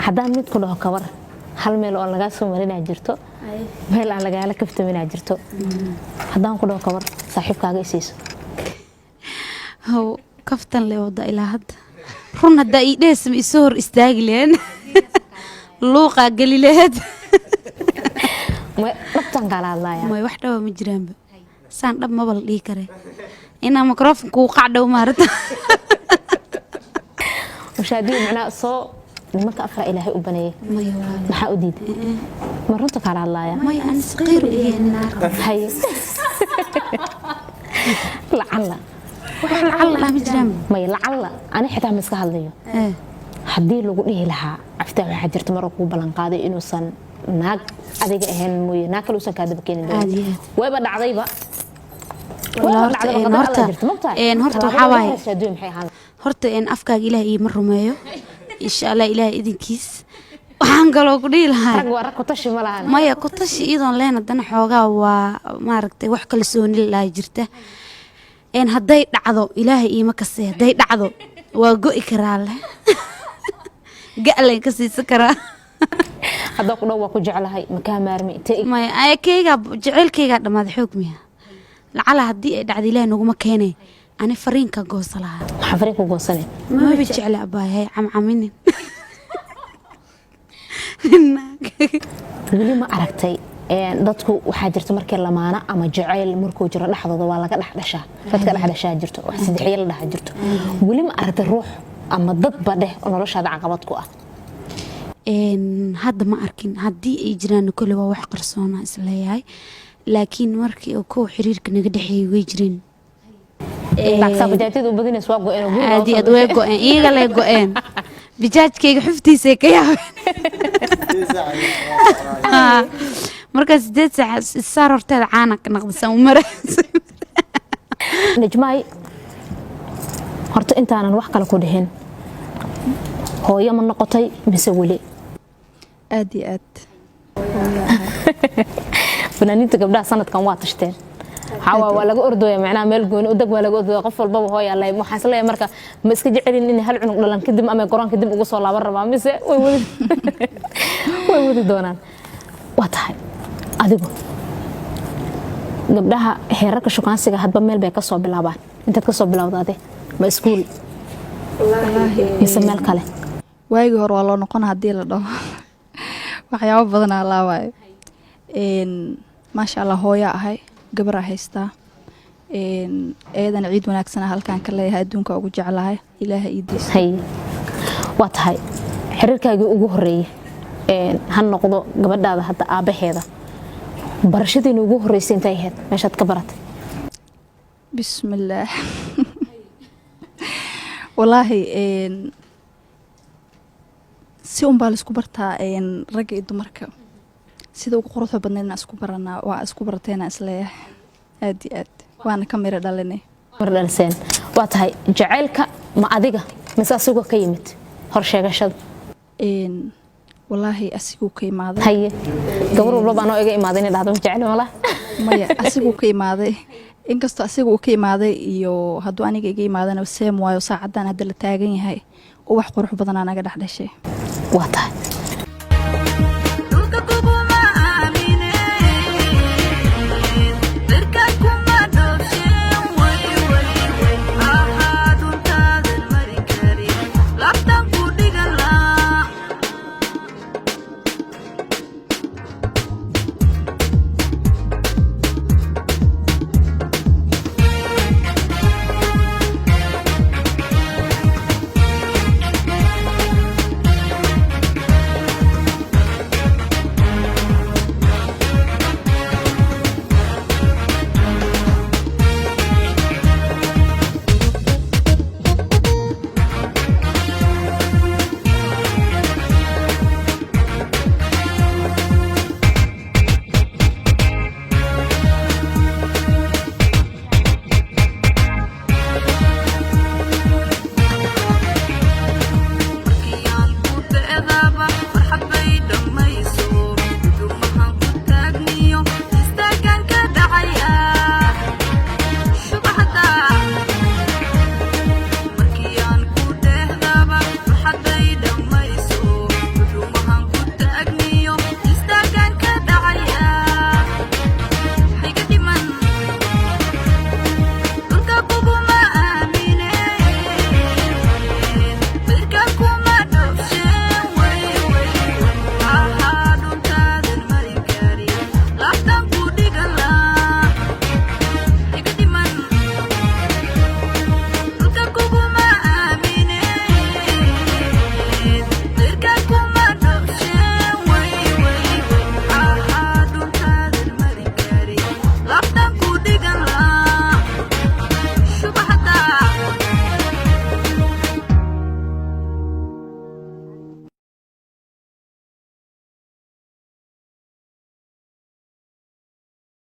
haddaan mid ku dhaho kabar hal meel oo laga soo marinaa jirto meel aan lagaala kaftaminaa jirto haddaan ku dhaho kabar saaxiibkaaga isiiso هو كفتن لي وضع إلى هاد رون هدا إيديس ميسور استاجلين لوقا قليلات ما ربطان قال الله يا ما واحدة ومجرم سان دب ما بلقي كره إنا ميكروفون كو قاعدة ومارت مشاهدين معنا صو لما كأفرع إلهي أبنيه ما حأوديد مرتك على الله يا ما أنا صغير إيه النار هاي لعل لعل مجرم ما لعل أنا حتى مسك هالليو حدي لو قولي لها عفتها حجرت مرة قبلا قاضي إنه صن ناق أديك أهين موي ناكل وسن كذا بكين عادي ويبقى عضيبة هرت وحواي هرت إن أفكار إلهي مرة مايو إن شاء الله إلهي إذن كيس waxaan galoo ku dhii lahaa rag ku tashi ma lahan maya ku tashi iidan leena dan xoogaa waa maaragtay wax kala sooni la jirta een haday dhacdo ilaahay iima ka see haday dhacdo waa go'i karaa leh gaaleen ka siisan karaa hadaa ku dhaw waa ku jeclahay ma ka maarmi maya ayakeyga jecelkeyga dhamaad xoog miya lacala hadii ay dhacdo ilaahay naguma keenay ani fariinka goosalaha waxa fariinka goosanay ma bi jecel abaayay camcaminin weli ma aragtay dadku waxaa jirta markii lamaana ama jacayl markuu jiro dhaxdooda waa laga dhaxdhashaa dadka dhaxdhashaa jirto wax saddexyo la dhax jirto weli ma aragtay ruux ama dad badhe oo noloshaada caqabad ku ah hadda ma arkin haddii ay jiraan kale waa wax qarsoona isleeyahay laakiin markii uu ku xiriirka naga dhaxeeyay way jireen lacagta bajaajada u badinays waa go'een oo guriga aad way go'een iyaga lay go'een bijaajkayga xuftiisa ka yaabeen markaas 8 saac saar horteeda caana ka naqdisan umare najmaay horta intaanan wax kale ku dhahin hooyo ma noqotay mise weli aad iyo aad fanaaniinta gabdhaha sanadkan waa tashteen waa laga ordooya macnaha meel gooni u dag waa laga ordooya qof walba hooyo Allah waxaan isleeyahay marka ma iska jecelin in hal cunug dhalan kadib ama qoran kadib ugu soo laaban rabaa mise way wadi doonaan waa tahay adigu gabdhaha heerarka shukaansiga hadba meel bay ka soo bilaabaan intaad ka soo bilowdaade ma iskuul wallaahi mise meel kale waagi hore waa loo noqon hadii la dhaho waxyaabo badan aa laawaayo maasha Allah hooyo ahay gabar haystaa eedan ciid wanaagsan halkaan ka leeyahay adduunka ugu jeclahay ilaahay idiis hay waa tahay xiriirkaagii ugu horeeyay han noqdo gabadhaada hadda aabaheeda barashadiina ugu horeysay intay ahayd meeshaad ka baratay bismillaah wallaahi si baa la isku bartaa ragga iyo dumarka sida ugu quruxda badneedna isku baranaa waa isku barateena isleeyahay aad iyo aad waana ka mira dhalinay mar dhalseen waa tahay jacaylka ma adiga mise asigoo ka yimid hor sheegashada wallaahi asigoo ka imaaday haye gabar walba baan oo iga imaaday inay dhahdo jacayl wala maya asigoo ka imaaday inkastoo asigoo ka imaaday iyo hadduu aniga iga imaadana seem waayo saacadan hadda la taagan yahay oo wax qurux badan anaga dhaxdhashay waa tahay